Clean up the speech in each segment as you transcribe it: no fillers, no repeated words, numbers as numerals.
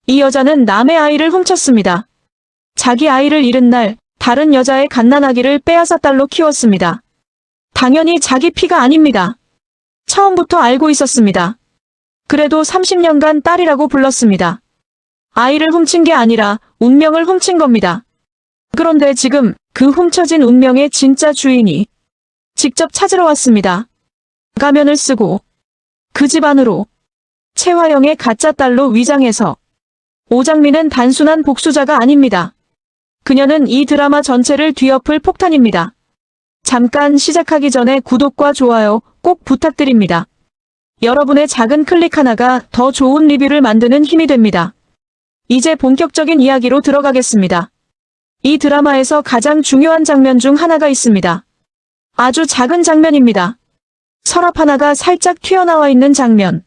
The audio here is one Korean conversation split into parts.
이 여자는 남의 아이를 훔쳤습니다. 자기 아이를 잃은 날 다른 여자의 갓난아기를 빼앗아 딸로 키웠습니다. 당연히 자기 피가 아닙니다. 처음부터 알고 있었습니다. 그래도 30년간 딸이라고 불렀습니다. 아이를 훔친 게 아니라 운명을 훔친 겁니다. 그런데 지금 그 훔쳐진 운명의 진짜 주인이 직접 찾으러 왔습니다. 가면을 쓰고 그 집 안으로 최화영의 가짜 딸로 위장해서. 오장미는 단순한 복수자가 아닙니다. 그녀는 이 드라마 전체를 뒤엎을 폭탄입니다. 잠깐 시작하기 전에 구독과 좋아요 꼭 부탁드립니다. 여러분의 작은 클릭 하나가 더 좋은 리뷰를 만드는 힘이 됩니다. 이제 본격적인 이야기로 들어가겠습니다. 이 드라마에서 가장 중요한 장면 중 하나가 있습니다. 아주 작은 장면입니다. 서랍 하나가 살짝 튀어나와 있는 장면.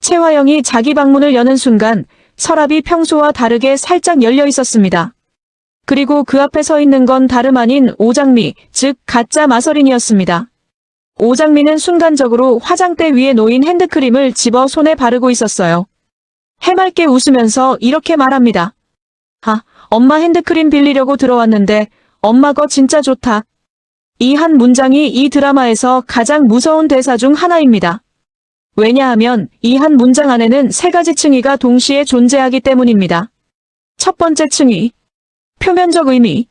최화영이 자기 방문을 여는 순간 서랍이 평소와 다르게 살짝 열려 있었습니다. 그리고 그 앞에 서 있는 건 다름 아닌 오장미, 즉 가짜 마서린이었습니다. 오장미는 순간적으로 화장대 위에 놓인 핸드크림을 집어 손에 바르고 있었어요. 해맑게 웃으면서 이렇게 말합니다. 아, 엄마 핸드크림 빌리려고 들어왔는데 엄마 거 진짜 좋다. 이 한 문장이 이 드라마에서 가장 무서운 대사 중 하나입니다. 왜냐하면 이 한 문장 안에는 세 가지 층위가 동시에 존재하기 때문입니다. 첫 번째 층위. 표면적 의미.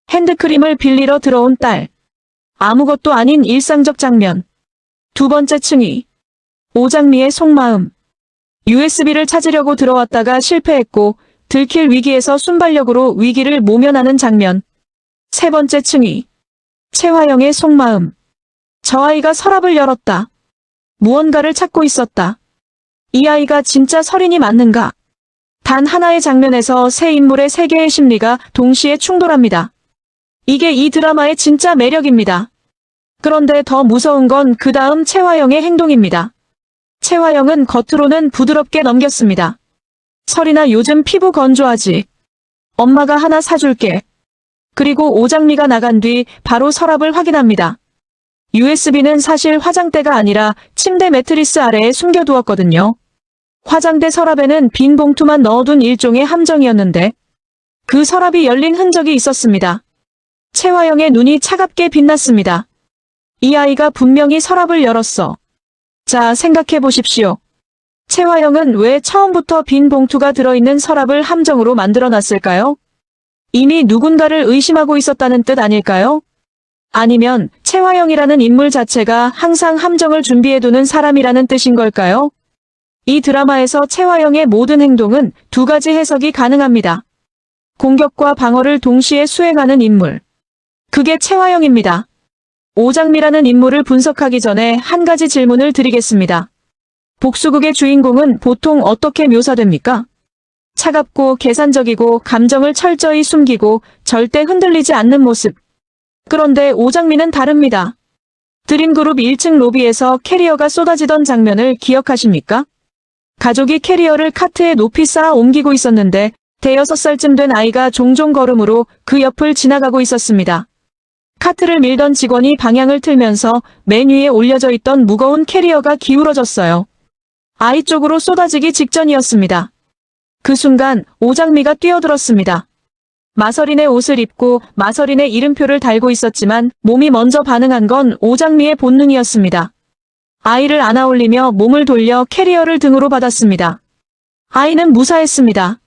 핸드크림을 빌리러 들어온 딸. 아무것도 아닌 일상적 장면. 두 번째 층위. 오장미의 속마음. USB를 찾으려고 들어왔다가 실패했고 들킬 위기에서 순발력으로 위기를 모면하는 장면. 세 번째 층위. 최화영의 속마음. 저 아이가 서랍을 열었다. 무언가를 찾고 있었다. 이 아이가 진짜 서린이 맞는가? 단 하나의 장면에서 세 인물의 세 개의 심리가 동시에 충돌합니다. 이게 이 드라마의 진짜 매력입니다. 그런데 더 무서운 건 그 다음 최화영의 행동입니다. 최화영은 겉으로는 부드럽게 넘겼습니다. 서린아, 요즘 피부 건조하지? 엄마가 하나 사줄게. 그리고 오장미가 나간 뒤 바로 서랍을 확인합니다. USB는 사실 화장대가 아니라 침대 매트리스 아래에 숨겨두었거든요. 화장대 서랍에는 빈 봉투만 넣어둔 일종의 함정이었는데 그 서랍이 열린 흔적이 있었습니다. 최화영의 눈이 차갑게 빛났습니다. 이 아이가 분명히 서랍을 열었어. 자, 생각해 보십시오. 최화영은 왜 처음부터 빈 봉투가 들어있는 서랍을 함정으로 만들어놨을까요? 이미 누군가를 의심하고 있었다는 뜻 아닐까요? 아니면 최화영이라는 인물 자체가 항상 함정을 준비해두는 사람이라는 뜻인 걸까요? 이 드라마에서 최화영의 모든 행동은 두 가지 해석이 가능합니다. 공격과 방어를 동시에 수행하는 인물. 그게 최화영입니다. 오장미라는 인물을 분석하기 전에 한 가지 질문을 드리겠습니다. 복수극의 주인공은 보통 어떻게 묘사됩니까? 차갑고 계산적이고 감정을 철저히 숨기고 절대 흔들리지 않는 모습. 그런데 오장미는 다릅니다. 드림그룹 1층 로비에서 캐리어가 쏟아지던 장면을 기억하십니까? 가족이 캐리어를 카트에 높이 쌓아 옮기고 있었는데 대여섯 살쯤 된 아이가 종종 걸음으로 그 옆을 지나가고 있었습니다. 카트를 밀던 직원이 방향을 틀면서 맨 위에 올려져 있던 무거운 캐리어가 기울어졌어요. 아이 쪽으로 쏟아지기 직전이었습니다. 그 순간 오장미가 뛰어들었습니다. 마서린의 옷을 입고 마서린의 이름표를 달고 있었지만 몸이 먼저 반응한 건 오장미의 본능이었습니다. 아이를 안아올리며 몸을 돌려 캐리어를 등으로 받았습니다. 아이는 무사했습니다.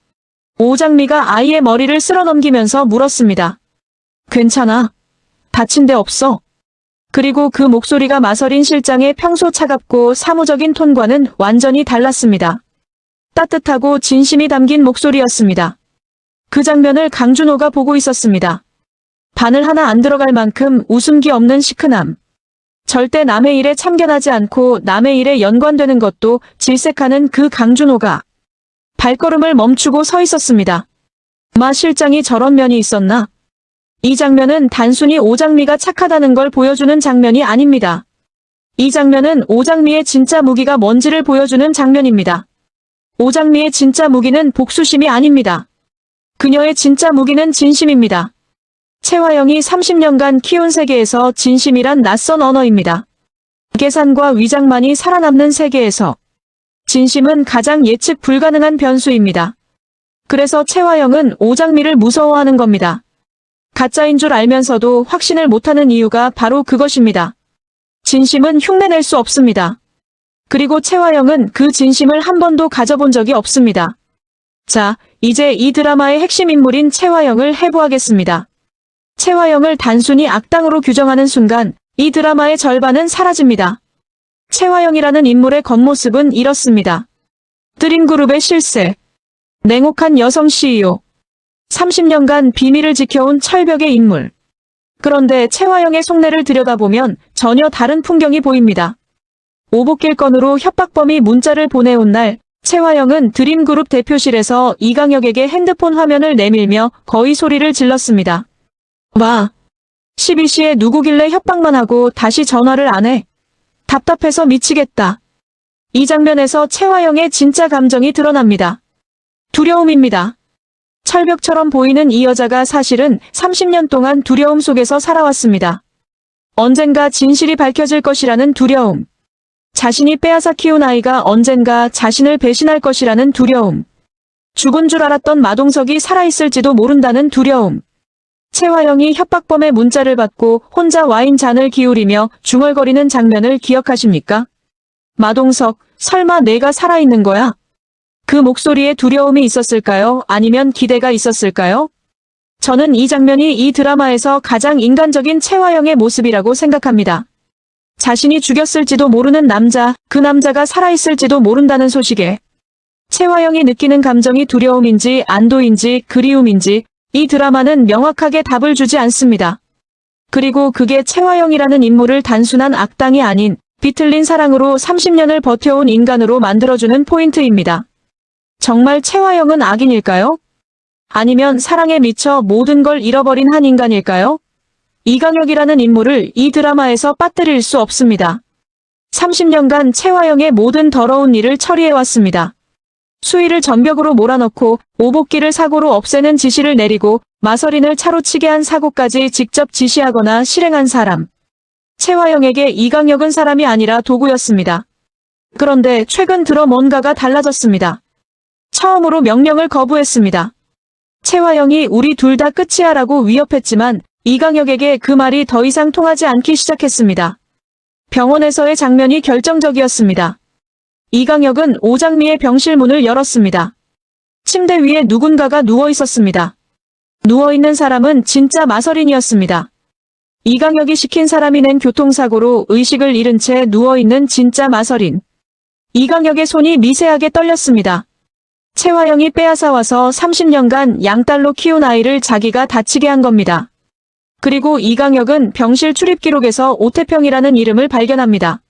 오장미가 아이의 머리를 쓸어넘기면서 물었습니다. 괜찮아? 다친 데 없어? 그리고 그 목소리가 마서린 실장의 평소 차갑고 사무적인 톤과는 완전히 달랐습니다. 따뜻하고 진심이 담긴 목소리였습니다. 그 장면을 강준호가 보고 있었습니다. 바늘 하나 안 들어갈 만큼 웃음기 없는 시큰함. 절대 남의 일에 참견하지 않고 남의 일에 연관되는 것도 질색하는 그 강준호가 발걸음을 멈추고 서 있었습니다. 마 실장이 저런 면이 있었나? 이 장면은 단순히 오장미가 착하다는 걸 보여주는 장면이 아닙니다. 이 장면은 오장미의 진짜 무기가 뭔지를 보여주는 장면입니다. 오장미의 진짜 무기는 복수심이 아닙니다. 그녀의 진짜 무기는 진심입니다. 최화영이 30년간 키운 세계에서 진심이란 낯선 언어입니다. 계산과 위장만이 살아남는 세계에서 진심은 가장 예측 불가능한 변수입니다. 그래서 최화영은 오장미를 무서워하는 겁니다. 가짜인 줄 알면서도 확신을 못하는 이유가 바로 그것입니다. 진심은 흉내낼 수 없습니다. 그리고 최화영은 그 진심을 한 번도 가져본 적이 없습니다. 자, 이제 이 드라마의 핵심 인물인 최화영을 해부하겠습니다. 최화영을 단순히 악당으로 규정하는 순간 이 드라마의 절반은 사라집니다. 최화영이라는 인물의 겉모습은 이렇습니다. 드림그룹의 실세, 냉혹한 여성 CEO, 30년간 비밀을 지켜온 철벽의 인물. 그런데 최화영의 속내를 들여다보면 전혀 다른 풍경이 보입니다. 오복길 건으로 협박범이 문자를 보내온 날, 최화영은 드림그룹 대표실에서 이강혁에게 핸드폰 화면을 내밀며 거의 소리를 질렀습니다. 와, 12시에 누구길래 협박만 하고 다시 전화를 안 해? 답답해서 미치겠다. 이 장면에서 최화영의 진짜 감정이 드러납니다. 두려움입니다. 철벽처럼 보이는 이 여자가 사실은 30년 동안 두려움 속에서 살아왔습니다. 언젠가 진실이 밝혀질 것이라는 두려움. 자신이 빼앗아 키운 아이가 언젠가 자신을 배신할 것이라는 두려움. 죽은 줄 알았던 마동석이 살아있을지도 모른다는 두려움. 최화영이 협박범의 문자를 받고 혼자 와인 잔을 기울이며 중얼거리는 장면을 기억하십니까? 마동석, 설마 내가 살아있는 거야? 그 목소리에 두려움이 있었을까요? 아니면 기대가 있었을까요? 저는 이 장면이 이 드라마에서 가장 인간적인 최화영의 모습이라고 생각합니다. 자신이 죽였을지도 모르는 남자, 그 남자가 살아있을지도 모른다는 소식에 최화영이 느끼는 감정이 두려움인지 안도인지 그리움인지 이 드라마는 명확하게 답을 주지 않습니다. 그리고 그게 최화영이라는 인물을 단순한 악당이 아닌 비틀린 사랑으로 30년을 버텨온 인간으로 만들어주는 포인트입니다. 정말 최화영은 악인일까요? 아니면 사랑에 미쳐 모든 걸 잃어버린 한 인간일까요? 이강혁이라는 인물을 이 드라마에서 빠뜨릴 수 없습니다. 30년간 최화영의 모든 더러운 일을 처리해왔습니다. 수희를 전벽으로 몰아넣고 오복기를 사고로 없애는 지시를 내리고 마서린을 차로 치게 한 사고까지 직접 지시하거나 실행한 사람. 최화영에게 이강혁은 사람이 아니라 도구였습니다. 그런데 최근 들어 뭔가가 달라졌습니다. 처음으로 명령을 거부했습니다. 최화영이 우리 둘 다 끝이야 라고 위협했지만 이강혁에게 그 말이 더 이상 통하지 않기 시작했습니다. 병원에서의 장면이 결정적이었습니다. 이강혁은 오장미의 병실 문을 열었습니다. 침대 위에 누군가가 누워 있었습니다. 누워있는 사람은 진짜 마서린이었습니다. 이강혁이 시킨 사람이 낸 교통사고로 의식을 잃은 채 누워있는 진짜 마서린. 이강혁의 손이 미세하게 떨렸습니다. 최화영이 빼앗아와서 30년간 양딸로 키운 아이를 자기가 다치게 한 겁니다. 그리고 이강혁은 병실 출입 기록에서 오태평이라는 이름을 발견합니다.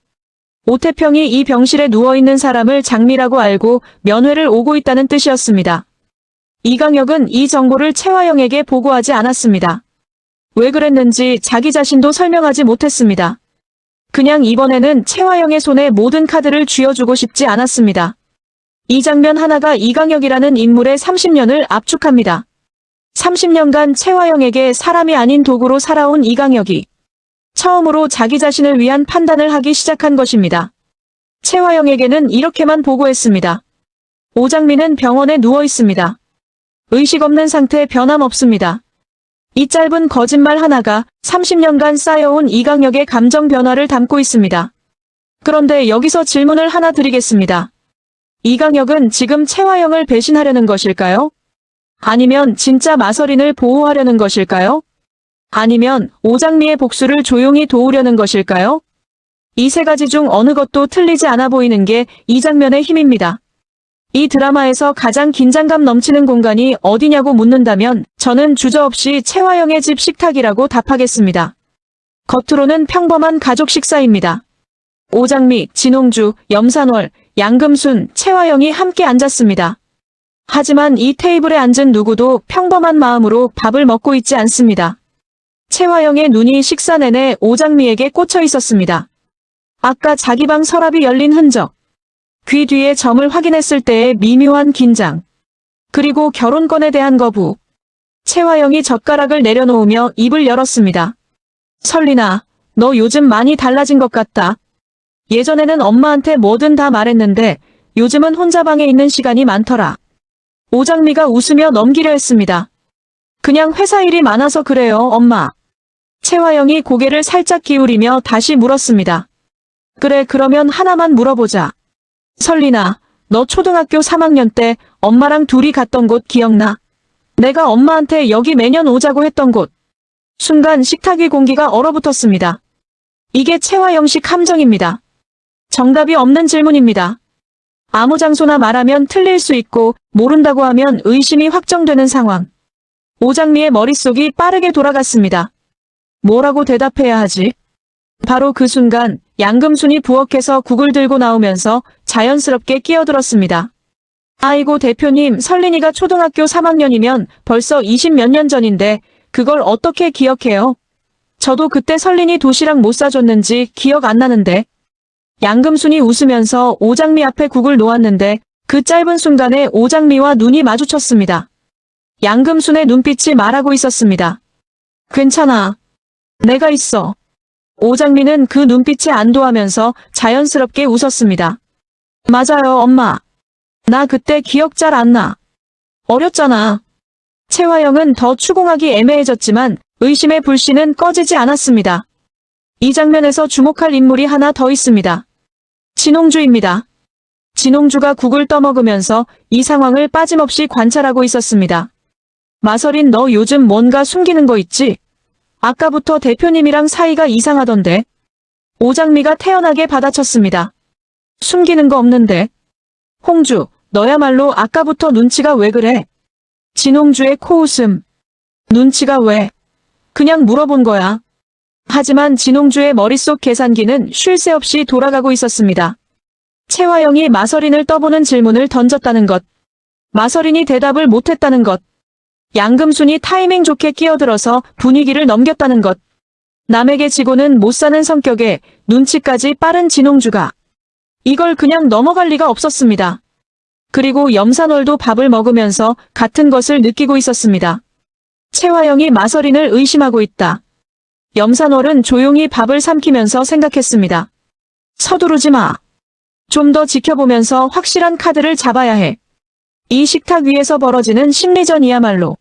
오태평이 이 병실에 누워있는 사람을 장미라고 알고 면회를 오고 있다는 뜻이었습니다. 이강혁은 이 정보를 최화영에게 보고하지 않았습니다. 왜 그랬는지 자기 자신도 설명하지 못했습니다. 그냥 이번에는 최화영의 손에 모든 카드를 쥐어주고 싶지 않았습니다. 이 장면 하나가 이강혁이라는 인물의 30년을 압축합니다. 30년간 최화영에게 사람이 아닌 도구로 살아온 이강혁이 처음으로 자기 자신을 위한 판단을 하기 시작한 것입니다. 최화영에게는 이렇게만 보고했습니다. 오장미는 병원에 누워 있습니다. 의식 없는 상태 변함없습니다. 이 짧은 거짓말 하나가 30년간 쌓여온 이강혁의 감정 변화를 담고 있습니다. 그런데 여기서 질문을 하나 드리겠습니다. 이강혁은 지금 최화영을 배신하려는 것일까요? 아니면 진짜 마서린을 보호하려는 것일까요? 아니면 오장미의 복수를 조용히 도우려는 것일까요? 이 세 가지 중 어느 것도 틀리지 않아 보이는 게 이 장면의 힘입니다. 이 드라마에서 가장 긴장감 넘치는 공간이 어디냐고 묻는다면 저는 주저없이 최화영의 집 식탁이라고 답하겠습니다. 겉으로는 평범한 가족 식사입니다. 오장미, 진홍주, 염산월, 양금순, 최화영이 함께 앉았습니다. 하지만 이 테이블에 앉은 누구도 평범한 마음으로 밥을 먹고 있지 않습니다. 최화영의 눈이 식사 내내 오장미에게 꽂혀 있었습니다. 아까 자기 방 서랍이 열린 흔적, 귀 뒤에 점을 확인했을 때의 미묘한 긴장, 그리고 결혼권에 대한 거부. 최화영이 젓가락을 내려놓으며 입을 열었습니다. 설리나, 너 요즘 많이 달라진 것 같다. 예전에는 엄마한테 뭐든 다 말했는데 요즘은 혼자 방에 있는 시간이 많더라. 오장미가 웃으며 넘기려 했습니다. 그냥 회사 일이 많아서 그래요, 엄마. 채화영이 고개를 살짝 기울이며 다시 물었습니다. 그래, 그러면 하나만 물어보자. 설리나, 너 초등학교 3학년 때 엄마랑 둘이 갔던 곳 기억나? 내가 엄마한테 여기 매년 오자고 했던 곳. 순간 식탁 위 공기가 얼어붙었습니다. 이게 채화영식 함정입니다. 정답이 없는 질문입니다. 아무 장소나 말하면 틀릴 수 있고 모른다고 하면 의심이 확정되는 상황. 오장미의 머릿속이 빠르게 돌아갔습니다. 뭐라고 대답해야 하지? 바로 그 순간 양금순이 부엌에서 국을 들고 나오면서 자연스럽게 끼어들었습니다. 아이고 대표님, 설린이가 초등학교 3학년이면 벌써 20몇 년 전인데 그걸 어떻게 기억해요? 저도 그때 설린이 도시락 못 사줬는지 기억 안 나는데. 양금순이 웃으면서 오장미 앞에 국을 놓았는데 그 짧은 순간에 오장미와 눈이 마주쳤습니다. 양금순의 눈빛이 말하고 있었습니다. 괜찮아. 내가 있어. 오장미는 그 눈빛에 안도하면서 자연스럽게 웃었습니다. 맞아요, 엄마. 나 그때 기억 잘 안 나. 어렸잖아. 채화영은 더 추궁하기 애매해졌지만 의심의 불씨는 꺼지지 않았습니다. 이 장면에서 주목할 인물이 하나 더 있습니다. 진홍주입니다. 진홍주가 국을 떠먹으면서 이 상황을 빠짐없이 관찰하고 있었습니다. 마설인, 너 요즘 뭔가 숨기는 거 있지? 아까부터 대표님이랑 사이가 이상하던데. 오장미가 태연하게 받아쳤습니다. 숨기는 거 없는데. 홍주, 너야말로 아까부터 눈치가 왜 그래? 진홍주의 코웃음. 눈치가 왜? 그냥 물어본 거야. 하지만 진홍주의 머릿속 계산기는 쉴 새 없이 돌아가고 있었습니다. 채화영이 마설인을 떠보는 질문을 던졌다는 것. 마설인이 대답을 못했다는 것. 양금순이 타이밍 좋게 끼어들어서 분위기를 넘겼다는 것. 남에게 지고는 못 사는 성격에 눈치까지 빠른 진홍주가. 이걸 그냥 넘어갈 리가 없었습니다. 그리고 염산월도 밥을 먹으면서 같은 것을 느끼고 있었습니다. 채화영이 마설인을 의심하고 있다. 염산월은 조용히 밥을 삼키면서 생각했습니다. 서두르지 마. 좀 더 지켜보면서 확실한 카드를 잡아야 해. 이 식탁 위에서 벌어지는 심리전이야말로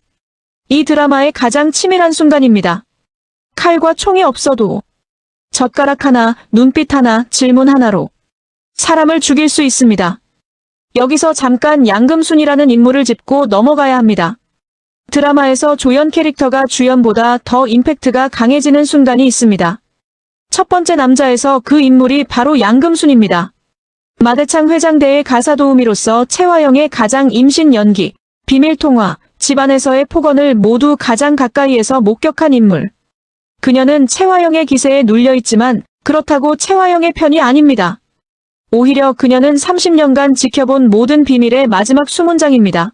이 드라마의 가장 치밀한 순간입니다. 칼과 총이 없어도 젓가락 하나, 눈빛 하나, 질문 하나로 사람을 죽일 수 있습니다. 여기서 잠깐 양금순이라는 인물을 짚고 넘어가야 합니다. 드라마에서 조연 캐릭터가 주연보다 더 임팩트가 강해지는 순간이 있습니다. 첫 번째 남자에서 그 인물이 바로 양금순입니다. 마대창 회장대의 가사도우미로서 채화영의 가장 임신 연기, 비밀통화, 집안에서의 폭언을 모두 가장 가까이에서 목격한 인물. 그녀는 채화영의 기세에 눌려있지만 그렇다고 채화영의 편이 아닙니다. 오히려 그녀는 30년간 지켜본 모든 비밀의 마지막 수문장입니다.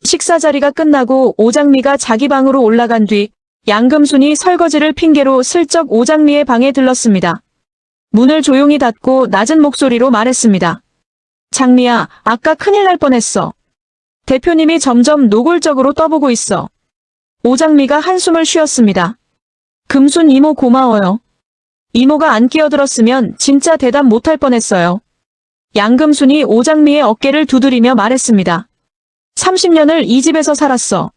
식사 자리가 끝나고 오장미가 자기 방으로 올라간 뒤 양금순이 설거지를 핑계로 슬쩍 오장미의 방에 들렀습니다. 문을 조용히 닫고 낮은 목소리로 말했습니다. 장미야, 아까 큰일 날 뻔했어. 대표님이 점점 노골적으로 떠보고 있어. 오장미가 한숨을 쉬었습니다. 금순 이모 고마워요. 이모가 안 끼어들었으면 진짜 대답 못할 뻔했어요. 양금순이 오장미의 어깨를 두드리며 말했습니다. 30년을 이 집에서 살았어.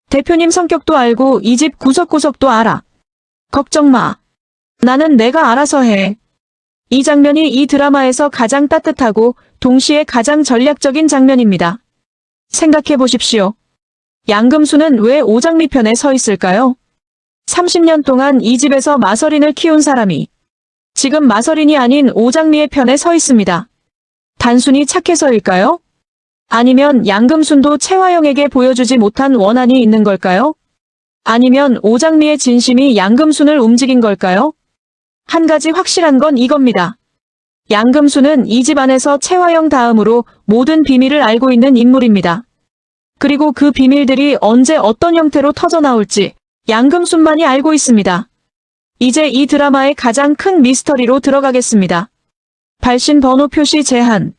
대표님 성격도 알고 이 집 구석구석도 알아. 걱정 마. 나는 내가 알아서 해. 이 장면이 이 드라마에서 가장 따뜻하고 동시에 가장 전략적인 장면입니다. 생각해 보십시오. 양금순은 왜 오장미 편에 서 있을까요? 30년 동안 이 집에서 마설인을 키운 사람이 지금 마설인이 아닌 오장미의 편에 서 있습니다. 단순히 착해서일까요? 아니면 양금순도 채화영에게 보여주지 못한 원한이 있는 걸까요? 아니면 오장미의 진심이 양금순을 움직인 걸까요? 한 가지 확실한 건 이겁니다. 양금순은 이 집 안에서 채화영 다음으로 모든 비밀을 알고 있는 인물입니다. 그리고 그 비밀들이 언제 어떤 형태로 터져나올지 양금순만이 알고 있습니다. 이제 이 드라마의 가장 큰 미스터리로 들어가겠습니다. 발신 번호 표시 제한.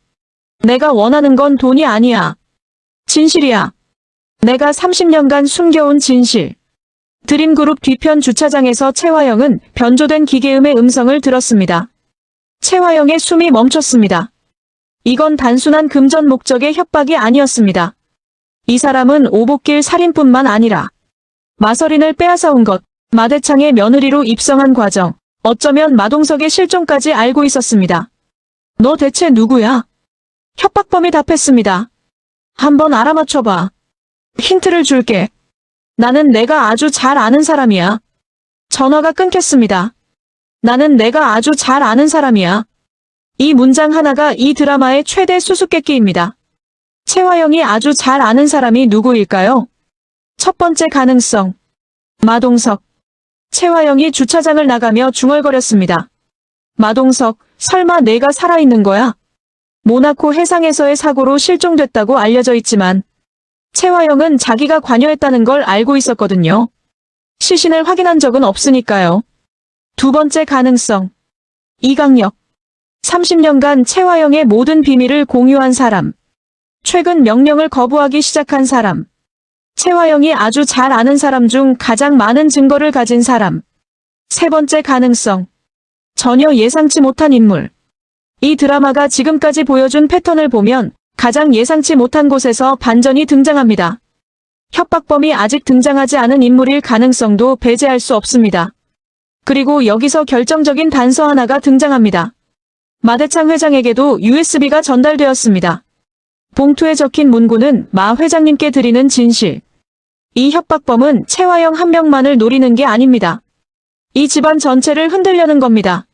내가 원하는 건 돈이 아니야. 진실이야. 내가 30년간 숨겨온 진실. 드림그룹 뒤편 주차장에서 채화영은 변조된 기계음의 음성을 들었습니다. 채화영의 숨이 멈췄습니다. 이건 단순한 금전 목적의 협박이 아니었습니다. 이 사람은 오복길 살인뿐만 아니라 마서린을 빼앗아온 것, 마대창의 며느리로 입성한 과정, 어쩌면 마동석의 실종까지 알고 있었습니다. 너 대체 누구야? 협박범이 답했습니다. 한번 알아맞혀봐. 힌트를 줄게. 나는 내가 아주 잘 아는 사람이야. 전화가 끊겼습니다. 나는 내가 아주 잘 아는 사람이야. 이 문장 하나가 이 드라마의 최대 수수께끼입니다. 최화영이 아주 잘 아는 사람이 누구일까요? 첫 번째 가능성. 마동석. 최화영이 주차장을 나가며 중얼거렸습니다. 마동석, 설마 내가 살아있는 거야? 모나코 해상에서의 사고로 실종됐다고 알려져 있지만 최화영은 자기가 관여했다는 걸 알고 있었거든요. 시신을 확인한 적은 없으니까요. 두 번째 가능성. 이강혁. 30년간 최화영의 모든 비밀을 공유한 사람. 최근 명령을 거부하기 시작한 사람. 최화영이 아주 잘 아는 사람 중 가장 많은 증거를 가진 사람. 세 번째 가능성. 전혀 예상치 못한 인물. 이 드라마가 지금까지 보여준 패턴을 보면 가장 예상치 못한 곳에서 반전이 등장합니다. 협박범이 아직 등장하지 않은 인물일 가능성도 배제할 수 없습니다. 그리고 여기서 결정적인 단서 하나가 등장합니다. 마대창 회장에게도 USB가 전달되었습니다. 봉투에 적힌 문구는 마 회장님께 드리는 진실. 이 협박범은 최화영 한 명만을 노리는 게 아닙니다. 이 집안 전체를 흔들려는 겁니다.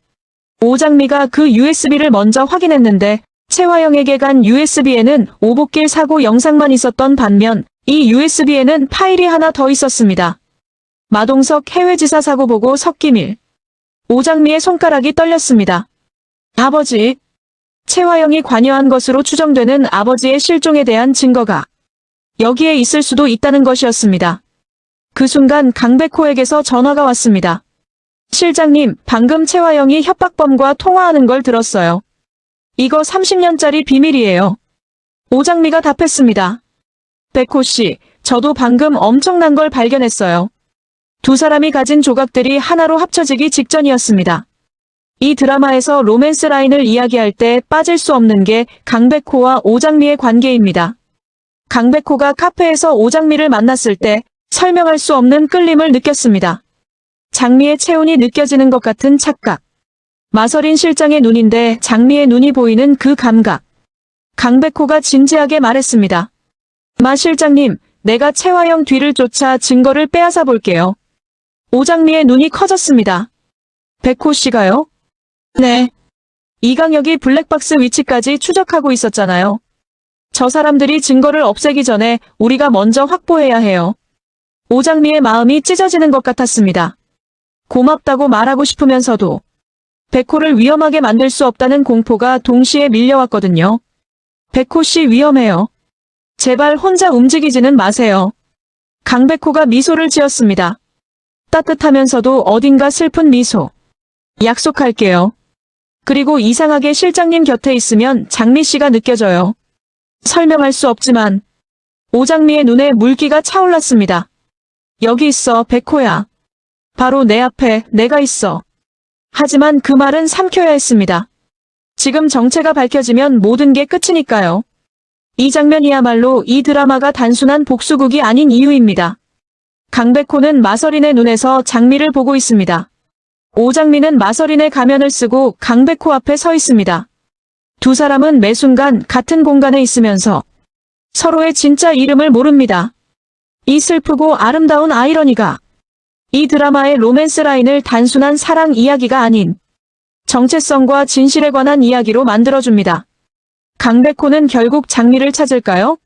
오장미가 그 USB를 먼저 확인했는데 최화영에게 간 USB에는 오복길 사고 영상만 있었던 반면 이 USB에는 파일이 하나 더 있었습니다. 마동석 해외지사 사고 보고 석기밀. 오장미의 손가락이 떨렸습니다. 아버지. 최화영이 관여한 것으로 추정되는 아버지의 실종에 대한 증거가 여기에 있을 수도 있다는 것이었습니다. 그 순간 강백호에게서 전화가 왔습니다. 실장님, 방금 최화영이 협박범과 통화하는 걸 들었어요. 이거 30년짜리 비밀이에요. 오장미가 답했습니다. 백호 씨, 저도 방금 엄청난 걸 발견했어요. 두 사람이 가진 조각들이 하나로 합쳐지기 직전이었습니다. 이 드라마에서 로맨스 라인을 이야기할 때 빠질 수 없는 게 강백호와 오장미의 관계입니다. 강백호가 카페에서 오장미를 만났을 때 설명할 수 없는 끌림을 느꼈습니다. 장미의 체온이 느껴지는 것 같은 착각. 마서린 실장의 눈인데 장미의 눈이 보이는 그 감각. 강백호가 진지하게 말했습니다. 마 실장님, 내가 최화영 뒤를 쫓아 증거를 빼앗아 볼게요. 오장미의 눈이 커졌습니다. 백호 씨가요? 네. 이강혁이 블랙박스 위치까지 추적하고 있었잖아요. 저 사람들이 증거를 없애기 전에 우리가 먼저 확보해야 해요. 오장미의 마음이 찢어지는 것 같았습니다. 고맙다고 말하고 싶으면서도 백호를 위험하게 만들 수 없다는 공포가 동시에 밀려왔거든요. 백호 씨 위험해요. 제발 혼자 움직이지는 마세요. 강백호가 미소를 지었습니다. 따뜻하면서도 어딘가 슬픈 미소. 약속할게요. 그리고 이상하게 실장님 곁에 있으면 장미 씨가 느껴져요. 설명할 수 없지만 오장미의 눈에 물기가 차올랐습니다. 여기 있어, 백호야. 바로 내 앞에 내가 있어. 하지만 그 말은 삼켜야 했습니다. 지금 정체가 밝혀지면 모든 게 끝이니까요. 이 장면이야말로 이 드라마가 단순한 복수극이 아닌 이유입니다. 강백호는 마서린의 눈에서 장미를 보고 있습니다. 오장미는 마서린의 가면을 쓰고 강백호 앞에 서 있습니다. 두 사람은 매 순간 같은 공간에 있으면서 서로의 진짜 이름을 모릅니다. 이 슬프고 아름다운 아이러니가 이 드라마의 로맨스 라인을 단순한 사랑 이야기가 아닌 정체성과 진실에 관한 이야기로 만들어줍니다. 강백호는 결국 장미를 찾을까요?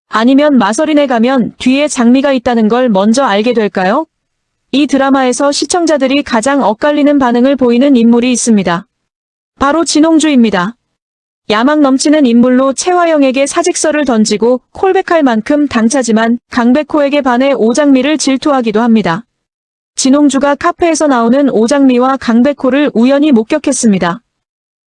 아니면 마서린에 가면 뒤에 장미가 있다는 걸 먼저 알게 될까요? 이 드라마에서 시청자들이 가장 엇갈리는 반응을 보이는 인물이 있습니다. 바로 진홍주입니다. 야망 넘치는 인물로 최화영에게 사직서를 던지고 콜백할 만큼 당차지만 강백호에게 반해 오장미를 질투하기도 합니다. 진홍주가 카페에서 나오는 오장미와 강백호를 우연히 목격했습니다.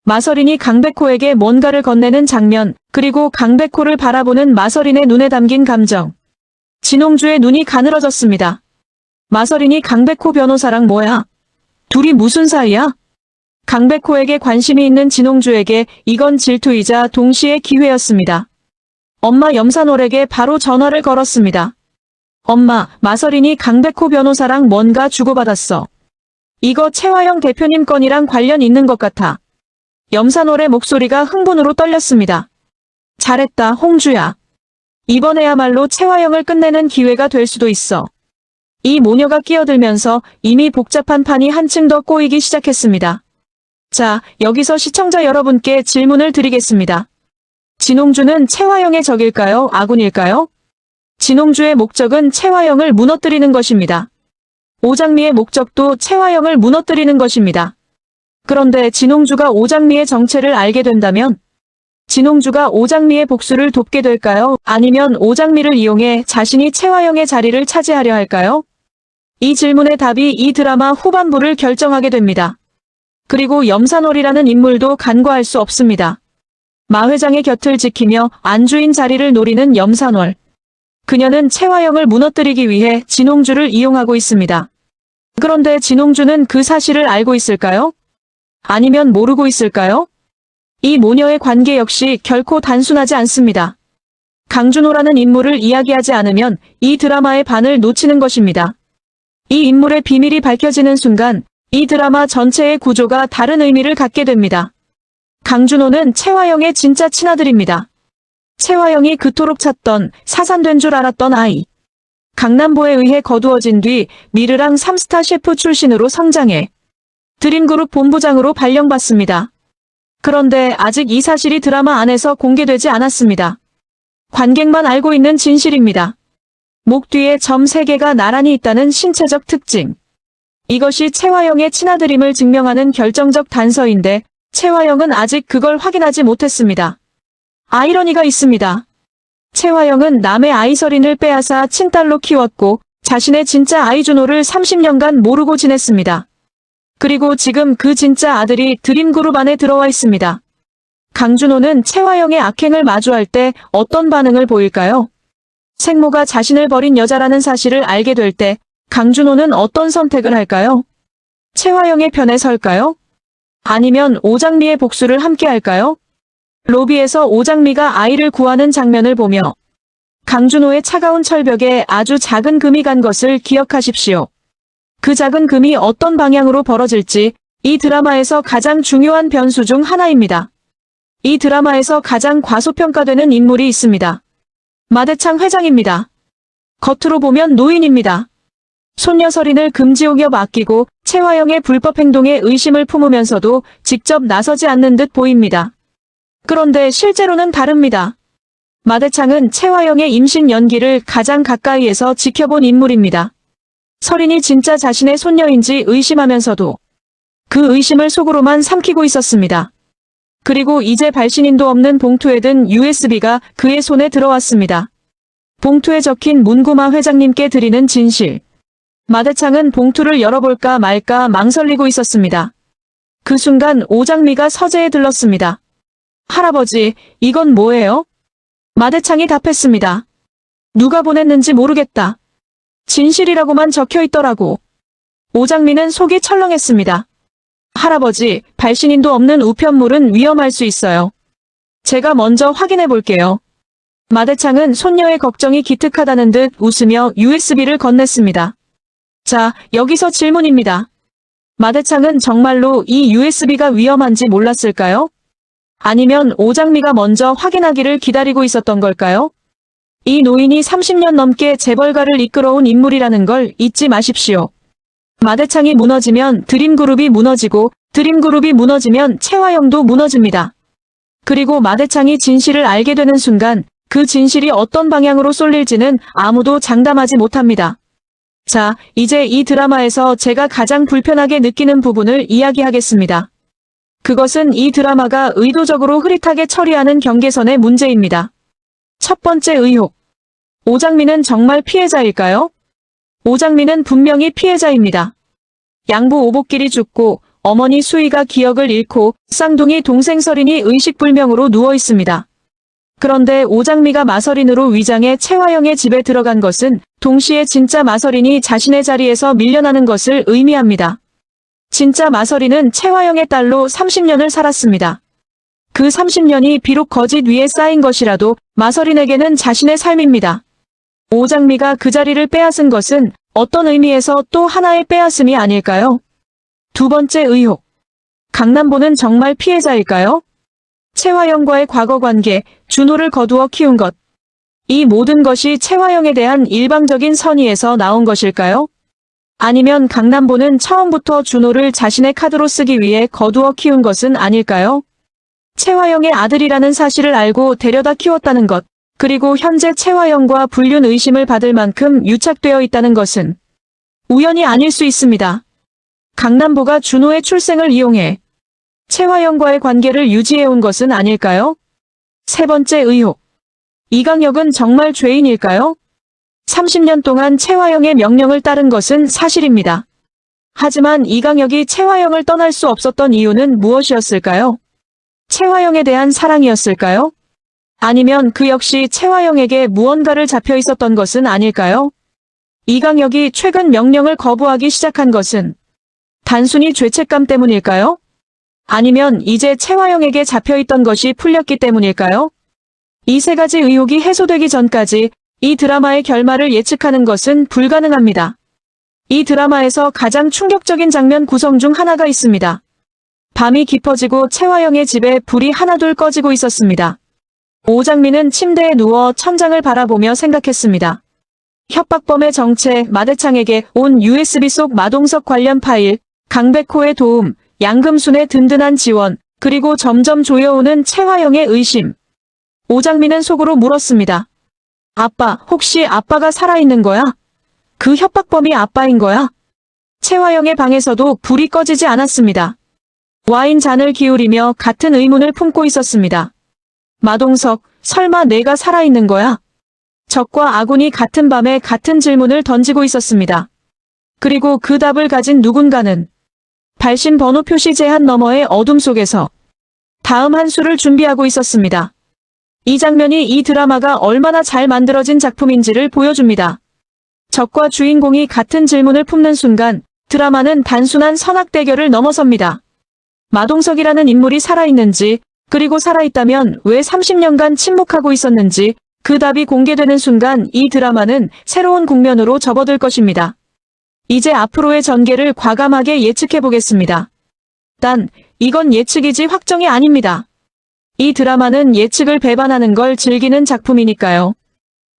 마서린이 강백호에게 뭔가를 건네는 장면, 그리고 강백호를 바라보는 마서린의 눈에 담긴 감정. 진홍주의 눈이 가늘어졌습니다. 마서린이 강백호 변호사랑 뭐야? 둘이 무슨 사이야? 강백호에게 관심이 있는 진홍주에게 이건 질투이자 동시에 기회였습니다. 엄마 염산월에게 바로 전화를 걸었습니다. 엄마, 마서린이 강백호 변호사랑 뭔가 주고받았어. 이거 최화영 대표님 건이랑 관련 있는 것 같아. 염산월의 목소리가 흥분으로 떨렸습니다. 잘했다, 홍주야. 이번에야말로 최화영을 끝내는 기회가 될 수도 있어. 이 모녀가 끼어들면서 이미 복잡한 판이 한층 더 꼬이기 시작했습니다. 자, 여기서 시청자 여러분께 질문을 드리겠습니다. 진홍주는 최화영의 적일까요? 아군일까요? 진홍주의 목적은 최화영을 무너뜨리는 것입니다. 오장미의 목적도 최화영을 무너뜨리는 것입니다. 그런데 진홍주가 오장미의 정체를 알게 된다면 진홍주가 오장미의 복수를 돕게 될까요? 아니면 오장미를 이용해 자신이 최화영의 자리를 차지하려 할까요? 이 질문의 답이 이 드라마 후반부를 결정하게 됩니다. 그리고 염산월이라는 인물도 간과할 수 없습니다. 마 회장의 곁을 지키며 안주인 자리를 노리는 염산월. 그녀는 최화영을 무너뜨리기 위해 진홍주를 이용하고 있습니다. 그런데 진홍주는 그 사실을 알고 있을까요? 아니면 모르고 있을까요? 이 모녀의 관계 역시 결코 단순하지 않습니다. 강준호라는 인물을 이야기하지 않으면 이 드라마의 반을 놓치는 것입니다. 이 인물의 비밀이 밝혀지는 순간 이 드라마 전체의 구조가 다른 의미를 갖게 됩니다. 강준호는 최화영의 진짜 친아들입니다. 최화영이 그토록 찾던 사산된 줄 알았던 아이. 강남보에 의해 거두어진 뒤 미르랑 3스타 셰프 출신으로 성장해 드림그룹 본부장으로 발령받습니다. 그런데 아직 이 사실이 드라마 안에서 공개되지 않았습니다. 관객만 알고 있는 진실입니다. 목 뒤에 점 3개가 나란히 있다는 신체적 특징. 이것이 최화영의 친아들임을 증명하는 결정적 단서인데 최화영은 아직 그걸 확인하지 못했습니다. 아이러니가 있습니다. 최화영은 남의 아이서린을 빼앗아 친딸로 키웠고 자신의 진짜 아이 준호를 30년간 모르고 지냈습니다. 그리고 지금 그 진짜 아들이 드림그룹 안에 들어와 있습니다. 강준호는 최화영의 악행을 마주할 때 어떤 반응을 보일까요? 생모가 자신을 버린 여자라는 사실을 알게 될 때 강준호는 어떤 선택을 할까요? 최화영의 편에 설까요? 아니면 오장미의 복수를 함께 할까요? 로비에서 오장미가 아이를 구하는 장면을 보며 강준호의 차가운 철벽에 아주 작은 금이 간 것을 기억하십시오. 그 작은 금이 어떤 방향으로 벌어질지 이 드라마에서 가장 중요한 변수 중 하나입니다. 이 드라마에서 가장 과소평가되는 인물이 있습니다. 마대창 회장입니다. 겉으로 보면 노인입니다. 손녀서린을 금지옥엽 아끼고 최화영의 불법 행동에 의심을 품으면서도 직접 나서지 않는 듯 보입니다. 그런데 실제로는 다릅니다. 마대창은 최화영의 임신 연기를 가장 가까이에서 지켜본 인물입니다. 서린이 진짜 자신의 손녀인지 의심하면서도 그 의심을 속으로만 삼키고 있었습니다. 그리고 이제 발신인도 없는 봉투에 든 USB가 그의 손에 들어왔습니다. 봉투에 적힌 문구마 회장님께 드리는 진실. 마대창은 봉투를 열어볼까 말까 망설이고 있었습니다. 그 순간 오장미가 서재에 들렀습니다. 할아버지, 이건 뭐예요? 마대창이 답했습니다. 누가 보냈는지 모르겠다. 진실이라고만 적혀 있더라고. 오장미는 속이 철렁했습니다. 할아버지, 발신인도 없는 우편물은 위험할 수 있어요. 제가 먼저 확인해 볼게요. 마대창은 손녀의 걱정이 기특하다는 듯 웃으며 USB를 건넸습니다. 자, 여기서 질문입니다. 마대창은 정말로 이 USB가 위험한지 몰랐을까요? 아니면 오장미가 먼저 확인하기를 기다리고 있었던 걸까요? 이 노인이 30년 넘게 재벌가를 이끌어온 인물이라는 걸 잊지 마십시오. 마대창이 무너지면 드림그룹이 무너지고 드림그룹이 무너지면 최화영도 무너집니다. 그리고 마대창이 진실을 알게 되는 순간 그 진실이 어떤 방향으로 쏠릴지는 아무도 장담하지 못합니다. 자, 이제 이 드라마에서 제가 가장 불편하게 느끼는 부분을 이야기하겠습니다. 그것은 이 드라마가 의도적으로 흐릿하게 처리하는 경계선의 문제입니다. 첫 번째 의혹. 오장미는 정말 피해자일까요? 오장미는 분명히 피해자입니다. 양부 오복길이 죽고 어머니 수희가 기억을 잃고 쌍둥이 동생 서린이 의식불명으로 누워 있습니다. 그런데 오장미가 마서린으로 위장해 최화영의 집에 들어간 것은 동시에 진짜 마서린이 자신의 자리에서 밀려나는 것을 의미합니다. 진짜 마서린은 최화영의 딸로 30년을 살았습니다. 그 30년이 비록 거짓 위에 쌓인 것이라도 마서린에게는 자신의 삶입니다. 오장미가 그 자리를 빼앗은 것은 어떤 의미에서 또 하나의 빼앗음이 아닐까요? 두 번째 의혹. 강남보는 정말 피해자일까요? 채화영과의 과거 관계, 준호를 거두어 키운 것. 이 모든 것이 채화영에 대한 일방적인 선의에서 나온 것일까요? 아니면 강남보는 처음부터 준호를 자신의 카드로 쓰기 위해 거두어 키운 것은 아닐까요? 채화영의 아들이라는 사실을 알고 데려다 키웠다는 것, 그리고 현재 채화영과 불륜 의심을 받을 만큼 유착되어 있다는 것은 우연이 아닐 수 있습니다. 강남보가 준호의 출생을 이용해 채화영과의 관계를 유지해온 것은 아닐까요? 세 번째 의혹. 이강혁은 정말 죄인일까요? 30년 동안 채화영의 명령을 따른 것은 사실입니다. 하지만 이강혁이 채화영을 떠날 수 없었던 이유는 무엇이었을까요? 채화영에 대한 사랑이었을까요? 아니면 그 역시 채화영에게 무언가를 잡혀 있었던 것은 아닐까요? 이강혁이 최근 명령을 거부하기 시작한 것은 단순히 죄책감 때문일까요? 아니면 이제 채화영에게 잡혀있던 것이 풀렸기 때문일까요? 이 세 가지 의혹이 해소되기 전까지 이 드라마의 결말을 예측하는 것은 불가능합니다. 이 드라마에서 가장 충격적인 장면 구성 중 하나가 있습니다. 밤이 깊어지고 채화영의 집에 불이 하나둘 꺼지고 있었습니다. 오장미는 침대에 누워 천장을 바라보며 생각했습니다. 협박범의 정체, 마대창에게 온 USB 속 마동석 관련 파일, 강백호의 도움, 양금순의 든든한 지원, 그리고 점점 조여오는 채화영의 의심. 오장미는 속으로 물었습니다. 아빠, 혹시 아빠가 살아있는 거야? 그 협박범이 아빠인 거야? 채화영의 방에서도 불이 꺼지지 않았습니다. 와인 잔을 기울이며 같은 의문을 품고 있었습니다. 마동석, 설마 내가 살아있는 거야? 적과 아군이 같은 밤에 같은 질문을 던지고 있었습니다. 그리고 그 답을 가진 누군가는 발신 번호 표시 제한 너머의 어둠 속에서 다음 한 수를 준비하고 있었습니다. 이 장면이 이 드라마가 얼마나 잘 만들어진 작품인지를 보여줍니다. 적과 주인공이 같은 질문을 품는 순간 드라마는 단순한 선악 대결을 넘어섭니다. 마동석이라는 인물이 살아있는지, 그리고 살아있다면 왜 30년간 침묵하고 있었는지 그 답이 공개되는 순간 이 드라마는 새로운 국면으로 접어들 것입니다. 이제 앞으로의 전개를 과감하게 예측해보겠습니다. 단, 이건 예측이지 확정이 아닙니다. 이 드라마는 예측을 배반하는 걸 즐기는 작품이니까요.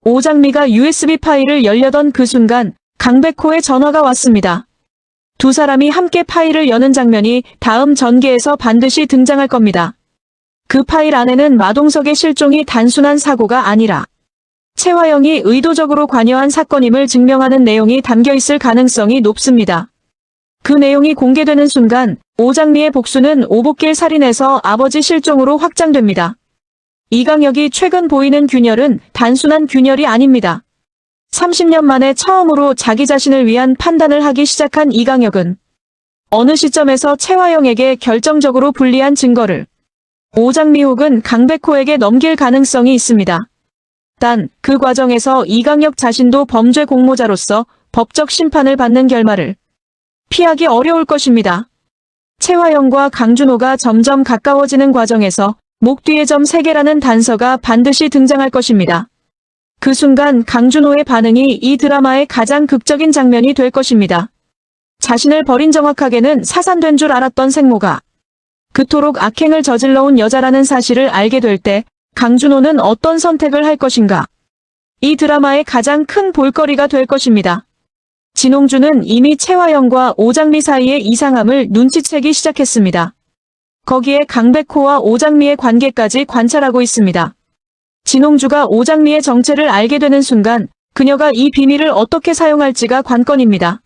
오장미가 USB 파일을 열려던 그 순간 강백호의 전화가 왔습니다. 두 사람이 함께 파일을 여는 장면이 다음 전개에서 반드시 등장할 겁니다. 그 파일 안에는 마동석의 실종이 단순한 사고가 아니라 채화영이 의도적으로 관여한 사건임을 증명하는 내용이 담겨 있을 가능성이 높습니다. 그 내용이 공개되는 순간 오장미의 복수는 오복길 살인에서 아버지 실종으로 확장됩니다. 이강혁이 최근 보이는 균열은 단순한 균열이 아닙니다. 30년 만에 처음으로 자기 자신을 위한 판단을 하기 시작한 이강혁은 어느 시점에서 채화영에게 결정적으로 불리한 증거를 오장미 혹은 강백호에게 넘길 가능성이 있습니다. 단, 그 과정에서 이강혁 자신도 범죄 공모자로서 법적 심판을 받는 결말을 피하기 어려울 것입니다. 채화영과 강준호가 점점 가까워지는 과정에서 목 뒤에 점 3개라는 단서가 반드시 등장할 것입니다. 그 순간 강준호의 반응이 이 드라마의 가장 극적인 장면이 될 것입니다. 자신을 버린 정확하게는 사산된 줄 알았던 생모가 그토록 악행을 저질러온 여자라는 사실을 알게 될 때 강준호는 어떤 선택을 할 것인가? 이 드라마의 가장 큰 볼거리가 될 것입니다. 진홍주는 이미 채화영과 오장미 사이의 이상함을 눈치채기 시작했습니다. 거기에 강백호와 오장미의 관계까지 관찰하고 있습니다. 진홍주가 오장미의 정체를 알게 되는 순간 그녀가 이 비밀을 어떻게 사용할지가 관건입니다.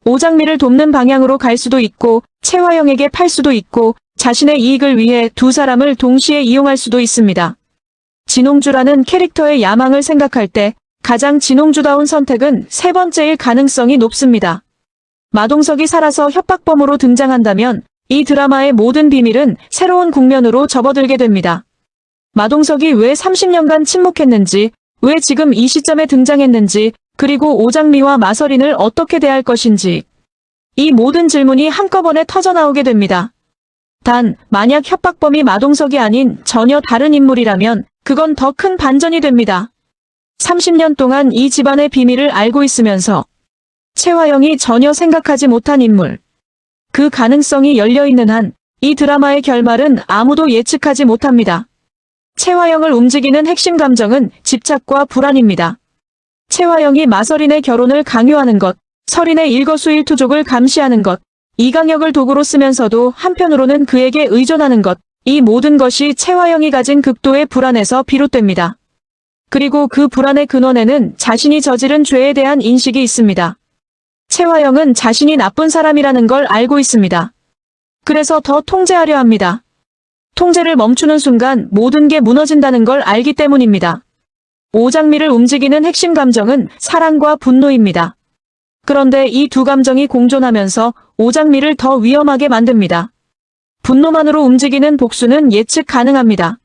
오장미를 돕는 방향으로 갈 수도 있고 채화영에게 팔 수도 있고 자신의 이익을 위해 두 사람을 동시에 이용할 수도 있습니다. 진홍주라는 캐릭터의 야망을 생각할 때 가장 진홍주다운 선택은 세 번째일 가능성이 높습니다. 마동석이 살아서 협박범으로 등장한다면 이 드라마의 모든 비밀은 새로운 국면으로 접어들게 됩니다. 마동석이 왜 30년간 침묵했는지, 왜 지금 이 시점에 등장했는지, 그리고 오장미와 마서린을 어떻게 대할 것인지 이 모든 질문이 한꺼번에 터져나오게 됩니다. 단, 만약 협박범이 마동석이 아닌 전혀 다른 인물이라면 그건 더 큰 반전이 됩니다. 30년 동안 이 집안의 비밀을 알고 있으면서 최화영이 전혀 생각하지 못한 인물. 그 가능성이 열려있는 한 이 드라마의 결말은 아무도 예측하지 못합니다. 최화영을 움직이는 핵심 감정은 집착과 불안입니다. 최화영이 마서린의 결혼을 강요하는 것, 서린의 일거수일투족을 감시하는 것, 이강혁을 도구로 쓰면서도 한편으로는 그에게 의존하는 것, 이 모든 것이 최화영이 가진 극도의 불안에서 비롯됩니다. 그리고 그 불안의 근원에는 자신이 저지른 죄에 대한 인식이 있습니다. 최화영은 자신이 나쁜 사람이라는 걸 알고 있습니다. 그래서 더 통제하려 합니다. 통제를 멈추는 순간 모든 게 무너진다는 걸 알기 때문입니다. 오장미를 움직이는 핵심 감정은 사랑과 분노입니다. 그런데 이 두 감정이 공존하면서 오장미를 더 위험하게 만듭니다. 분노만으로 움직이는 복수는 예측 가능합니다.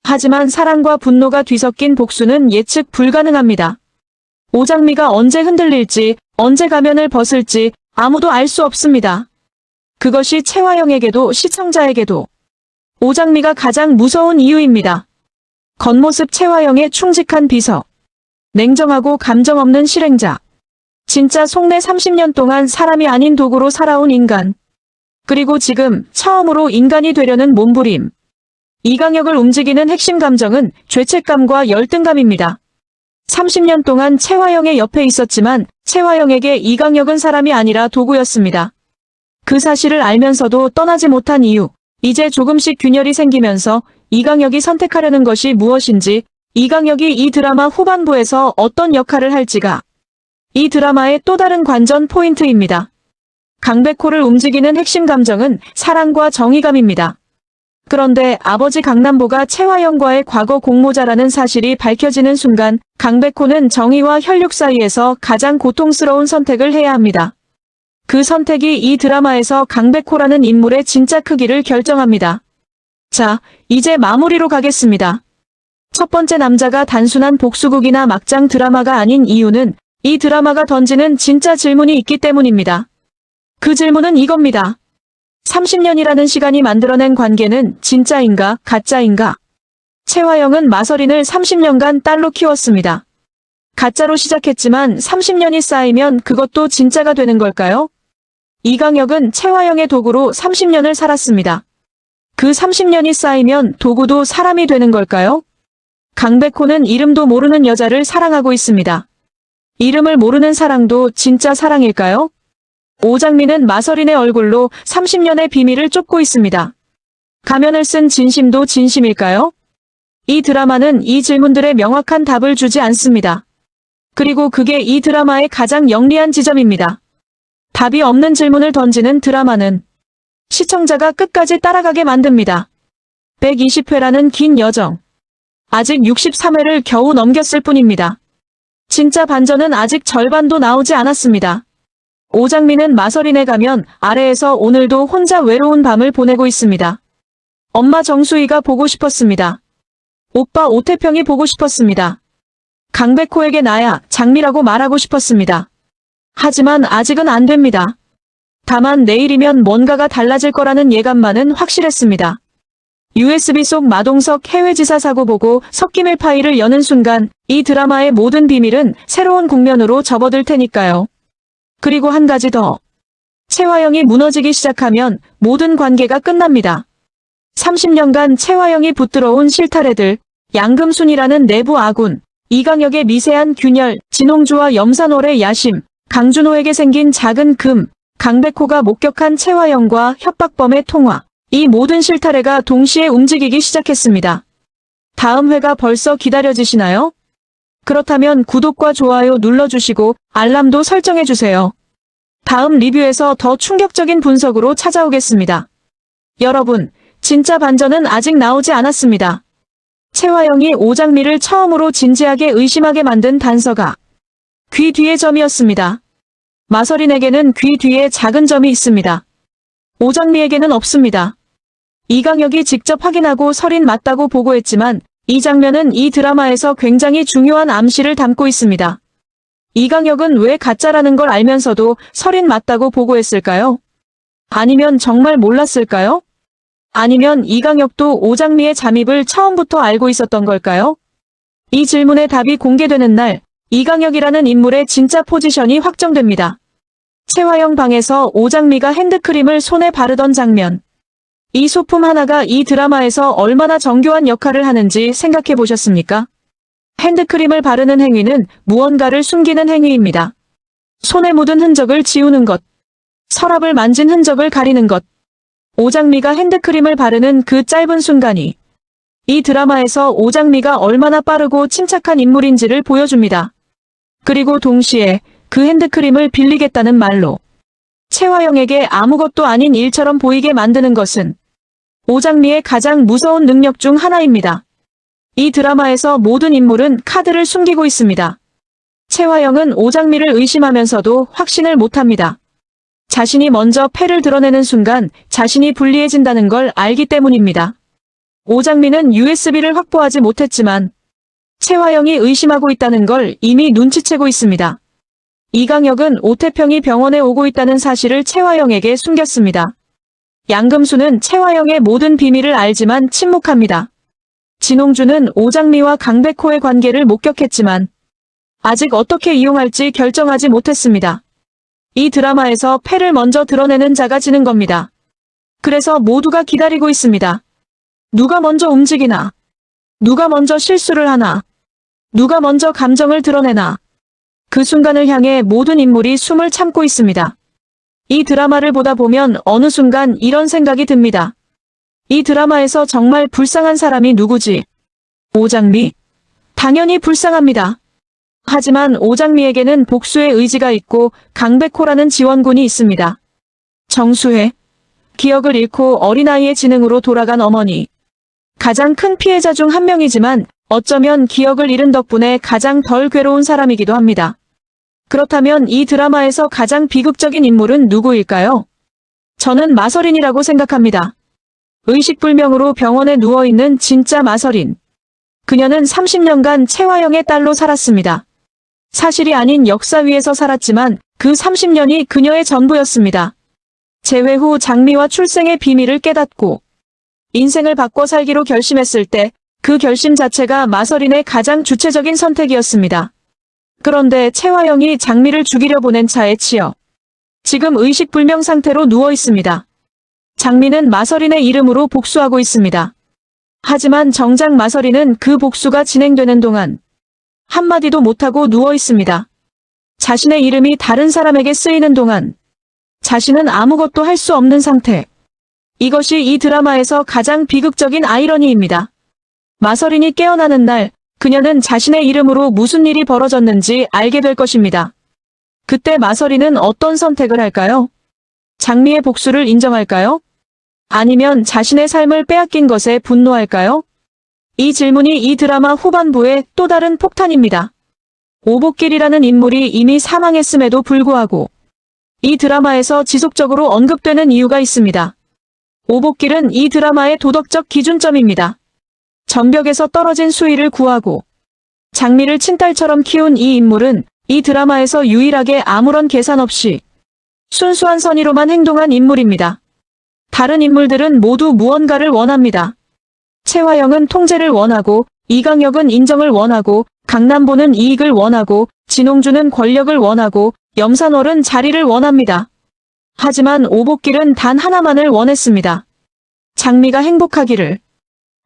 하지만 사랑과 분노가 뒤섞인 복수는 예측 불가능합니다. 오장미가 언제 흔들릴지, 언제 가면을 벗을지 아무도 알 수 없습니다. 그것이 최화영에게도 시청자에게도 오장미가 가장 무서운 이유입니다. 겉모습 최화영의 충직한 비서, 냉정하고 감정 없는 실행자, 진짜 속내 30년 동안 사람이 아닌 도구로 살아온 인간, 그리고 지금 처음으로 인간이 되려는 몸부림. 이강혁을 움직이는 핵심 감정은 죄책감과 열등감입니다. 30년 동안 최화영의 옆에 있었지만 최화영에게 이강혁은 사람이 아니라 도구였습니다. 그 사실을 알면서도 떠나지 못한 이유, 이제 조금씩 균열이 생기면서 이강혁이 선택하려는 것이 무엇인지, 이강혁이 이 드라마 후반부에서 어떤 역할을 할지가 이 드라마의 또 다른 관전 포인트입니다. 강백호를 움직이는 핵심 감정은 사랑과 정의감입니다. 그런데 아버지 강남보가 최화영과의 과거 공모자라는 사실이 밝혀지는 순간 강백호는 정의와 혈육 사이에서 가장 고통스러운 선택을 해야 합니다. 그 선택이 이 드라마에서 강백호라는 인물의 진짜 크기를 결정합니다. 자, 이제 마무리로 가겠습니다. 첫 번째 남자가 단순한 복수극이나 막장 드라마가 아닌 이유는 이 드라마가 던지는 진짜 질문이 있기 때문입니다. 그 질문은 이겁니다. 30년이라는 시간이 만들어낸 관계는 진짜인가, 가짜인가? 최화영은 마서린을 30년간 딸로 키웠습니다. 가짜로 시작했지만 30년이 쌓이면 그것도 진짜가 되는 걸까요? 이강혁은 최화영의 도구로 30년을 살았습니다. 그 30년이 쌓이면 도구도 사람이 되는 걸까요? 강백호는 이름도 모르는 여자를 사랑하고 있습니다. 이름을 모르는 사랑도 진짜 사랑일까요? 오장미는 마서린의 얼굴로 30년의 비밀을 쫓고 있습니다. 가면을 쓴 진심도 진심일까요? 이 드라마는 이 질문들의 명확한 답을 주지 않습니다. 그리고 그게 이 드라마의 가장 영리한 지점입니다. 답이 없는 질문을 던지는 드라마는 시청자가 끝까지 따라가게 만듭니다. 120회라는 긴 여정. 아직 63회를 겨우 넘겼을 뿐입니다. 진짜 반전은 아직 절반도 나오지 않았습니다. 오장미는 마서린에 가면 아래에서 오늘도 혼자 외로운 밤을 보내고 있습니다. 엄마 정수희가 보고 싶었습니다. 오빠 오태평이 보고 싶었습니다. 강백호에게 나야 장미라고 말하고 싶었습니다. 하지만 아직은 안 됩니다. 다만 내일이면 뭔가가 달라질 거라는 예감만은 확실했습니다. USB 속 마동석 해외지사 사고 보고 석기밀 파일을 여는 순간 이 드라마의 모든 비밀은 새로운 국면으로 접어들 테니까요. 그리고 한 가지 더. 최화영이 무너지기 시작하면 모든 관계가 끝납니다. 30년간 최화영이 붙들어온 실타래들, 양금순이라는 내부 아군, 이강혁의 미세한 균열, 진홍주와 염산월의 야심, 강준호에게 생긴 작은 금, 강백호가 목격한 최화영과 협박범의 통화, 이 모든 실타래가 동시에 움직이기 시작했습니다. 다음 회가 벌써 기다려지시나요? 그렇다면 구독과 좋아요 눌러주시고 알람도 설정해주세요. 다음 리뷰에서 더 충격적인 분석으로 찾아오겠습니다. 여러분, 진짜 반전은 아직 나오지 않았습니다. 최화영이 오장미를 처음으로 진지하게 의심하게 만든 단서가 귀 뒤의 점이었습니다. 마서린에게는 귀 뒤에 작은 점이 있습니다. 오장미에게는 없습니다. 이강혁이 직접 확인하고 서린 맞다고 보고했지만 이 장면은 이 드라마에서 굉장히 중요한 암시를 담고 있습니다. 이강혁은 왜 가짜라는 걸 알면서도 서린 맞다고 보고했을까요? 아니면 정말 몰랐을까요? 아니면 이강혁도 오장미의 잠입을 처음부터 알고 있었던 걸까요? 이 질문의 답이 공개되는 날, 이강혁이라는 인물의 진짜 포지션이 확정됩니다. 채화영 방에서 오장미가 핸드크림을 손에 바르던 장면. 이 소품 하나가 이 드라마에서 얼마나 정교한 역할을 하는지 생각해 보셨습니까? 핸드크림을 바르는 행위는 무언가를 숨기는 행위입니다. 손에 묻은 흔적을 지우는 것, 서랍을 만진 흔적을 가리는 것. 오장미가 핸드크림을 바르는 그 짧은 순간이 이 드라마에서 오장미가 얼마나 빠르고 침착한 인물인지를 보여줍니다. 그리고 동시에 그 핸드크림을 빌리겠다는 말로 채화영에게 아무것도 아닌 일처럼 보이게 만드는 것은 오장미의 가장 무서운 능력 중 하나입니다. 이 드라마에서 모든 인물은 카드를 숨기고 있습니다. 채화영은 오장미를 의심하면서도 확신을 못합니다. 자신이 먼저 패를 드러내는 순간 자신이 불리해진다는 걸 알기 때문입니다. 오장미는 USB를 확보하지 못했지만 채화영이 의심하고 있다는 걸 이미 눈치채고 있습니다. 이강혁은 오태평이 병원에 오고 있다는 사실을 채화영에게 숨겼습니다. 양금수는 채화영의 모든 비밀을 알지만 침묵합니다. 진홍주는 오장미와 강백호의 관계를 목격했지만 아직 어떻게 이용할지 결정하지 못했습니다. 이 드라마에서 패를 먼저 드러내는 자가 지는 겁니다. 그래서 모두가 기다리고 있습니다. 누가 먼저 움직이나? 누가 먼저 실수를 하나? 누가 먼저 감정을 드러내나? 그 순간을 향해 모든 인물이 숨을 참고 있습니다. 이 드라마를 보다 보면 어느 순간 이런 생각이 듭니다. 이 드라마에서 정말 불쌍한 사람이 누구지? 오장미? 당연히 불쌍합니다. 하지만 오장미에게는 복수의 의지가 있고 강백호라는 지원군이 있습니다. 정수혜. 기억을 잃고 어린아이의 지능으로 돌아간 어머니. 가장 큰 피해자 중 한 명이지만 어쩌면 기억을 잃은 덕분에 가장 덜 괴로운 사람이기도 합니다. 그렇다면 이 드라마에서 가장 비극적인 인물은 누구일까요? 저는 마서린이라고 생각합니다. 의식불명으로 병원에 누워있는 진짜 마서린. 그녀는 30년간 채화영의 딸로 살았습니다. 사실이 아닌 역사 위에서 살았지만 그 30년이 그녀의 전부였습니다. 재회 후 장미와 출생의 비밀을 깨닫고 인생을 바꿔 살기로 결심했을 때 그 결심 자체가 마서린의 가장 주체적인 선택이었습니다. 그런데 채화영이 장미를 죽이려 보낸 차에 치여 지금 의식불명 상태로 누워 있습니다. 장미는 마서린의 이름으로 복수하고 있습니다. 하지만 정작 마서린은 그 복수가 진행되는 동안 한마디도 못하고 누워 있습니다. 자신의 이름이 다른 사람에게 쓰이는 동안 자신은 아무것도 할 수 없는 상태. 이것이 이 드라마에서 가장 비극적인 아이러니입니다. 마서린이 깨어나는 날, 그녀는 자신의 이름으로 무슨 일이 벌어졌는지 알게 될 것입니다. 그때 마서린은 어떤 선택을 할까요? 장미의 복수를 인정할까요? 아니면 자신의 삶을 빼앗긴 것에 분노할까요? 이 질문이 이 드라마 후반부의 또 다른 폭탄입니다. 오복길이라는 인물이 이미 사망했음에도 불구하고 이 드라마에서 지속적으로 언급되는 이유가 있습니다. 오복길은 이 드라마의 도덕적 기준점입니다. 전벽에서 떨어진 수희를 구하고 장미를 친딸처럼 키운 이 인물은 이 드라마에서 유일하게 아무런 계산 없이 순수한 선의로만 행동한 인물입니다. 다른 인물들은 모두 무언가를 원합니다. 채화영은 통제를 원하고, 이강혁은 인정을 원하고, 강남보는 이익을 원하고, 진홍주는 권력을 원하고, 염산월은 자리를 원합니다. 하지만 오복길은 단 하나만을 원했습니다. 장미가 행복하기를.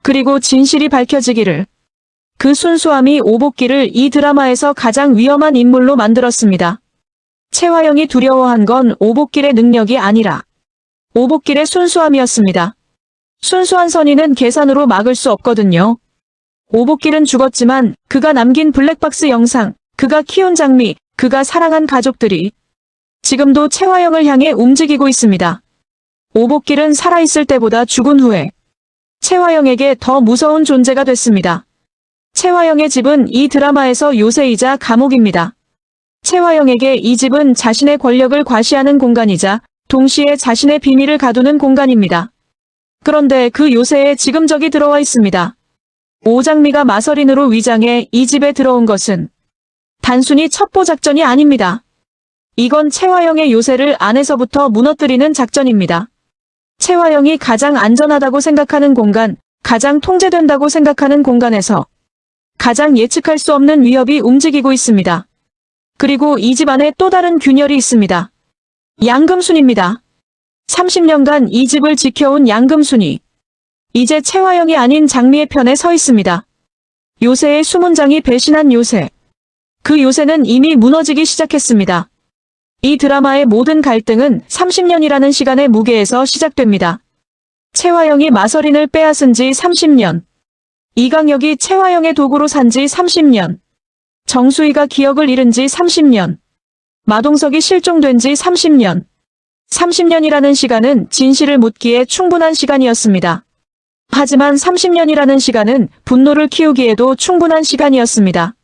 그리고 진실이 밝혀지기를. 그 순수함이 오복길을 이 드라마에서 가장 위험한 인물로 만들었습니다. 채화영이 두려워한 건 오복길의 능력이 아니라 오복길의 순수함이었습니다. 순수한 선의는 계산으로 막을 수 없거든요. 오복길은 죽었지만 그가 남긴 블랙박스 영상, 그가 키운 장미, 그가 사랑한 가족들이 지금도 채화영을 향해 움직이고 있습니다. 오복길은 살아있을 때보다 죽은 후에 채화영에게 더 무서운 존재가 됐습니다. 채화영의 집은 이 드라마에서 요새이자 감옥입니다. 채화영에게 이 집은 자신의 권력을 과시하는 공간이자 동시에 자신의 비밀을 가두는 공간입니다. 그런데 그 요새에 지금 적이 들어와 있습니다. 오장미가 마서린으로 위장해 이 집에 들어온 것은 단순히 첩보 작전이 아닙니다. 이건 채화영의 요새를 안에서부터 무너뜨리는 작전입니다. 채화영이 가장 안전하다고 생각하는 공간, 가장 통제된다고 생각하는 공간에서 가장 예측할 수 없는 위협이 움직이고 있습니다. 그리고 이 집안에 또 다른 균열이 있습니다. 양금순입니다. 30년간 이 집을 지켜온 양금순이 이제 채화영이 아닌 장미의 편에 서 있습니다. 요새의 수문장이 배신한 요새. 그 요새는 이미 무너지기 시작했습니다. 이 드라마의 모든 갈등은 30년이라는 시간의 무게에서 시작됩니다. 채화영이 마서린을 빼앗은 지 30년. 이강혁이 채화영의 도구로 산 지 30년. 정수희가 기억을 잃은 지 30년. 마동석이 실종된 지 30년. 30년이라는 시간은 진실을 묻기에 충분한 시간이었습니다. 하지만 30년이라는 시간은 분노를 키우기에도 충분한 시간이었습니다.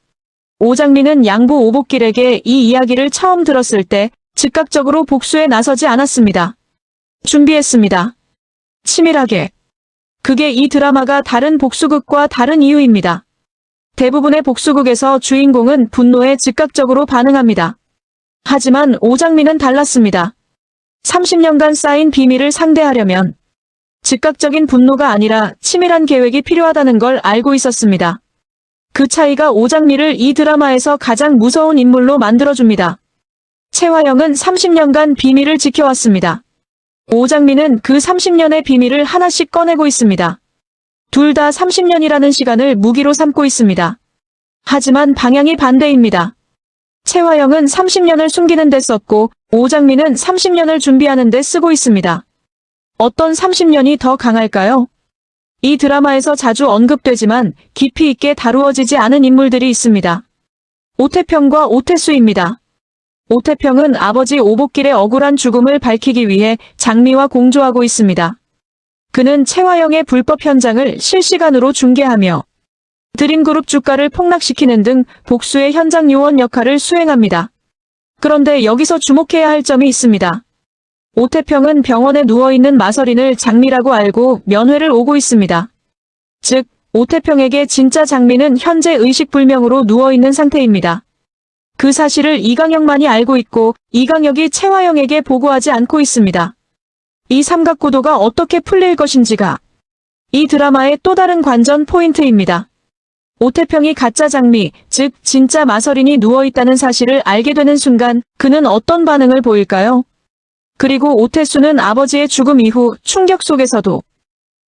오장미는 양부 오복길에게 이 이야기를 처음 들었을 때 즉각적으로 복수에 나서지 않았습니다. 준비했습니다. 치밀하게. 그게 이 드라마가 다른 복수극과 다른 이유입니다. 대부분의 복수극에서 주인공은 분노에 즉각적으로 반응합니다. 하지만 오장미는 달랐습니다. 30년간 쌓인 비밀을 상대하려면 즉각적인 분노가 아니라 치밀한 계획이 필요하다는 걸 알고 있었습니다. 그 차이가 오장미를 이 드라마에서 가장 무서운 인물로 만들어줍니다. 채화영은 30년간 비밀을 지켜왔습니다. 오장미는 그 30년의 비밀을 하나씩 꺼내고 있습니다. 둘 다 30년이라는 시간을 무기로 삼고 있습니다. 하지만 방향이 반대입니다. 채화영은 30년을 숨기는 데 썼고 오장미는 30년을 준비하는 데 쓰고 있습니다. 어떤 30년이 더 강할까요? 이 드라마에서 자주 언급되지만 깊이 있게 다루어지지 않은 인물들이 있습니다. 오태평과 오태수입니다. 오태평은 아버지 오복길의 억울한 죽음을 밝히기 위해 장미와 공조하고 있습니다. 그는 채화영의 불법 현장을 실시간으로 중계하며 드림그룹 주가를 폭락시키는 등 복수의 현장 요원 역할을 수행합니다. 그런데 여기서 주목해야 할 점이 있습니다. 오태평은 병원에 누워있는 마서린을 장미라고 알고 면회를 오고 있습니다. 즉, 오태평에게 진짜 장미는 현재 의식불명으로 누워있는 상태입니다. 그 사실을 이강혁만이 알고 있고 이강혁이 채화영에게 보고하지 않고 있습니다. 이 삼각구도가 어떻게 풀릴 것인지가 이 드라마의 또 다른 관전 포인트입니다. 오태평이 가짜 장미, 즉 진짜 마서린이 누워있다는 사실을 알게 되는 순간 그는 어떤 반응을 보일까요? 그리고 오태수는 아버지의 죽음 이후 충격 속에서도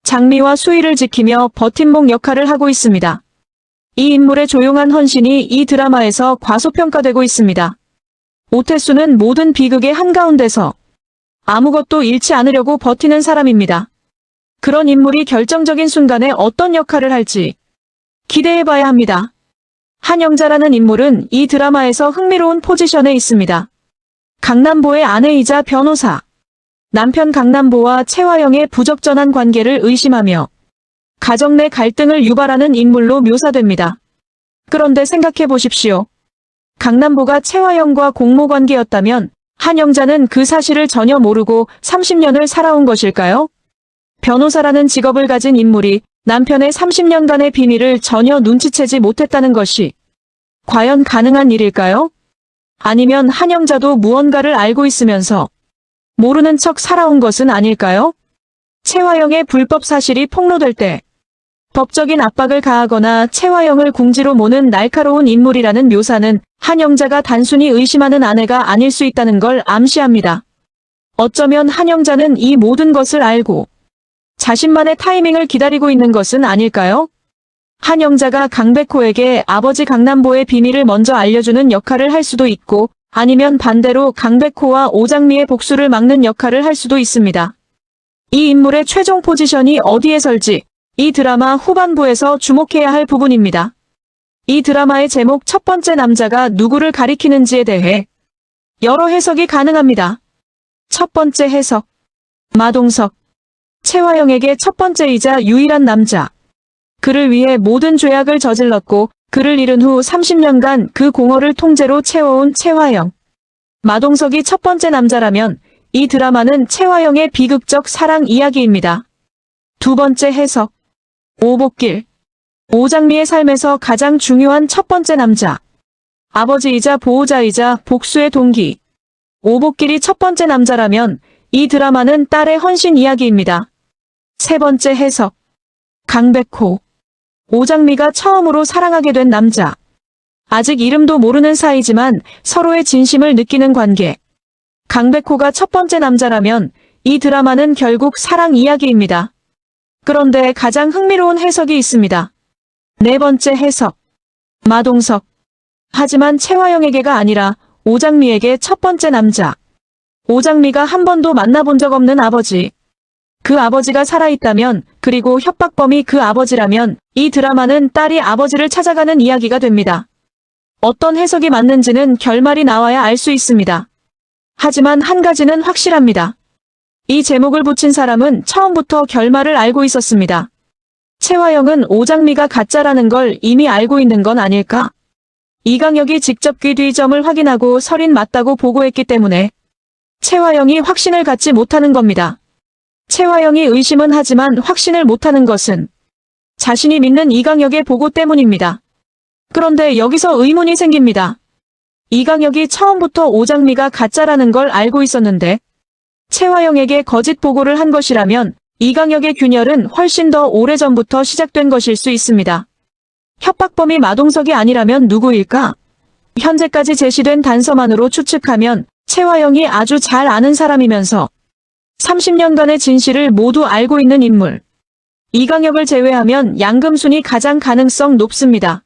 장미와 수희를 지키며 버팀목 역할을 하고 있습니다. 이 인물의 조용한 헌신이 이 드라마에서 과소평가되고 있습니다. 오태수는 모든 비극의 한가운데서 아무것도 잃지 않으려고 버티는 사람입니다. 그런 인물이 결정적인 순간에 어떤 역할을 할지 기대해봐야 합니다. 한영자라는 인물은 이 드라마에서 흥미로운 포지션에 있습니다. 강남보의 아내이자 변호사. 남편 강남보와 채화영의 부적절한 관계를 의심하며 가정 내 갈등을 유발하는 인물로 묘사됩니다. 그런데 생각해 보십시오. 강남보가 채화영과 공모관계였다면 한영자는 그 사실을 전혀 모르고 30년을 살아온 것일까요? 변호사라는 직업을 가진 인물이 남편의 30년간의 비밀을 전혀 눈치채지 못했다는 것이 과연 가능한 일일까요? 아니면 한영자도 무언가를 알고 있으면서 모르는 척 살아온 것은 아닐까요? 채화영의 불법 사실이 폭로될 때 법적인 압박을 가하거나 채화영을 궁지로 모는 날카로운 인물이라는 묘사는 한영자가 단순히 의심하는 아내가 아닐 수 있다는 걸 암시합니다. 어쩌면 한영자는 이 모든 것을 알고 자신만의 타이밍을 기다리고 있는 것은 아닐까요? 한영자가 강백호에게 아버지 강남보의 비밀을 먼저 알려주는 역할을 할 수도 있고 아니면 반대로 강백호와 오장미의 복수를 막는 역할을 할 수도 있습니다. 이 인물의 최종 포지션이 어디에 설지 이 드라마 후반부에서 주목해야 할 부분입니다. 이 드라마의 제목 첫 번째 남자가 누구를 가리키는지에 대해 여러 해석이 가능합니다. 첫 번째 해석. 마동석. 채화영에게 첫 번째이자 유일한 남자. 그를 위해 모든 죄악을 저질렀고 그를 잃은 후 30년간 그 공허를 통째로 채워온 채화영. 마동석이 첫 번째 남자라면 이 드라마는 채화영의 비극적 사랑 이야기입니다. 두 번째 해석. 오복길. 오장미의 삶에서 가장 중요한 첫 번째 남자. 아버지이자 보호자이자 복수의 동기. 오복길이 첫 번째 남자라면 이 드라마는 딸의 헌신 이야기입니다. 세 번째 해석. 강백호. 오장미가 처음으로 사랑하게 된 남자. 아직 이름도 모르는 사이지만 서로의 진심을 느끼는 관계. 강백호가 첫 번째 남자라면 이 드라마는 결국 사랑 이야기입니다. 그런데 가장 흥미로운 해석이 있습니다. 네 번째 해석. 마동석. 하지만 최화영에게가 아니라 오장미에게 첫 번째 남자. 오장미가 한 번도 만나본 적 없는 아버지. 그 아버지가 살아있다면, 그리고 협박범이 그 아버지라면 이 드라마는 딸이 아버지를 찾아가는 이야기가 됩니다. 어떤 해석이 맞는지는 결말이 나와야 알 수 있습니다. 하지만 한 가지는 확실합니다. 이 제목을 붙인 사람은 처음부터 결말을 알고 있었습니다. 최화영은 오장미가 가짜라는 걸 이미 알고 있는 건 아닐까? 이강혁이 직접 귀 뒤 점을 확인하고 설인 맞다고 보고했기 때문에 최화영이 확신을 갖지 못하는 겁니다. 최화영이 의심은 하지만 확신을 못하는 것은 자신이 믿는 이강혁의 보고 때문입니다. 그런데 여기서 의문이 생깁니다. 이강혁이 처음부터 오장미가 가짜라는 걸 알고 있었는데 최화영에게 거짓 보고를 한 것이라면 이강혁의 균열은 훨씬 더 오래전부터 시작된 것일 수 있습니다. 협박범이 마동석이 아니라면 누구일까? 현재까지 제시된 단서만으로 추측하면 최화영이 아주 잘 아는 사람이면서 30년간의 진실을 모두 알고 있는 인물. 이강혁을 제외하면 양금순이 가장 가능성 높습니다.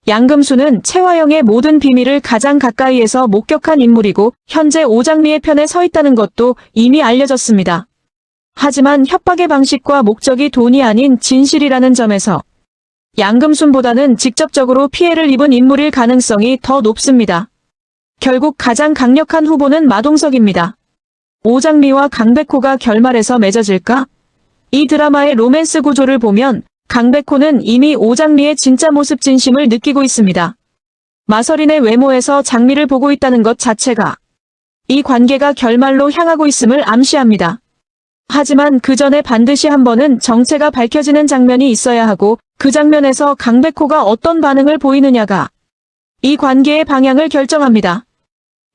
양금순은 최화영의 모든 비밀을 가장 가까이에서 목격한 인물이고 현재 오장미의 편에 서 있다는 것도 이미 알려졌습니다. 하지만 협박의 방식과 목적이 돈이 아닌 진실이라는 점에서 양금순보다는 직접적으로 피해를 입은 인물일 가능성이 더 높습니다. 결국 가장 강력한 후보는 마동석입니다. 오장미와 강백호가 결말에서 맺어질까? 이 드라마의 로맨스 구조를 보면 강백호는 이미 오장미의 진짜 모습 진심을 느끼고 있습니다. 마서린의 외모에서 장미를 보고 있다는 것 자체가 이 관계가 결말로 향하고 있음을 암시합니다. 하지만 그 전에 반드시 한 번은 정체가 밝혀지는 장면이 있어야 하고 그 장면에서 강백호가 어떤 반응을 보이느냐가 이 관계의 방향을 결정합니다.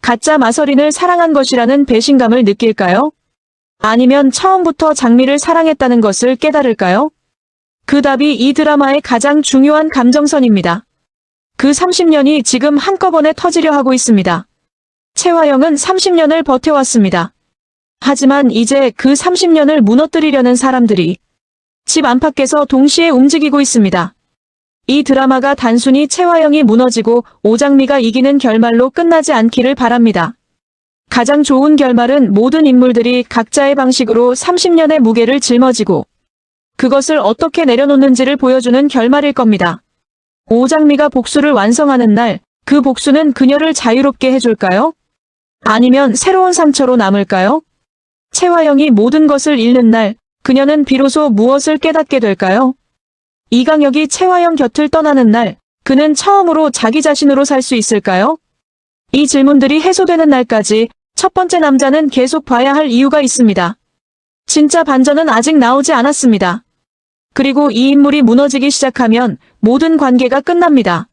가짜 마서린을 사랑한 것이라는 배신감을 느낄까요? 아니면 처음부터 장미를 사랑했다는 것을 깨달을까요? 그 답이 이 드라마의 가장 중요한 감정선입니다. 그 30년이 지금 한꺼번에 터지려 하고 있습니다. 최화영은 30년을 버텨왔습니다. 하지만 이제 그 30년을 무너뜨리려는 사람들이 집 안팎에서 동시에 움직이고 있습니다. 이 드라마가 단순히 최화영이 무너지고 오장미가 이기는 결말로 끝나지 않기를 바랍니다. 가장 좋은 결말은 모든 인물들이 각자의 방식으로 30년의 무게를 짊어지고 그것을 어떻게 내려놓는지를 보여주는 결말일 겁니다. 오장미가 복수를 완성하는 날, 그 복수는 그녀를 자유롭게 해줄까요? 아니면 새로운 상처로 남을까요? 최화영이 모든 것을 잃는 날, 그녀는 비로소 무엇을 깨닫게 될까요? 이강혁이 최화영 곁을 떠나는 날, 그는 처음으로 자기 자신으로 살 수 있을까요? 이 질문들이 해소되는 날까지 첫 번째 남자는 계속 봐야 할 이유가 있습니다. 진짜 반전은 아직 나오지 않았습니다. 그리고 이 인물이 무너지기 시작하면 모든 관계가 끝납니다.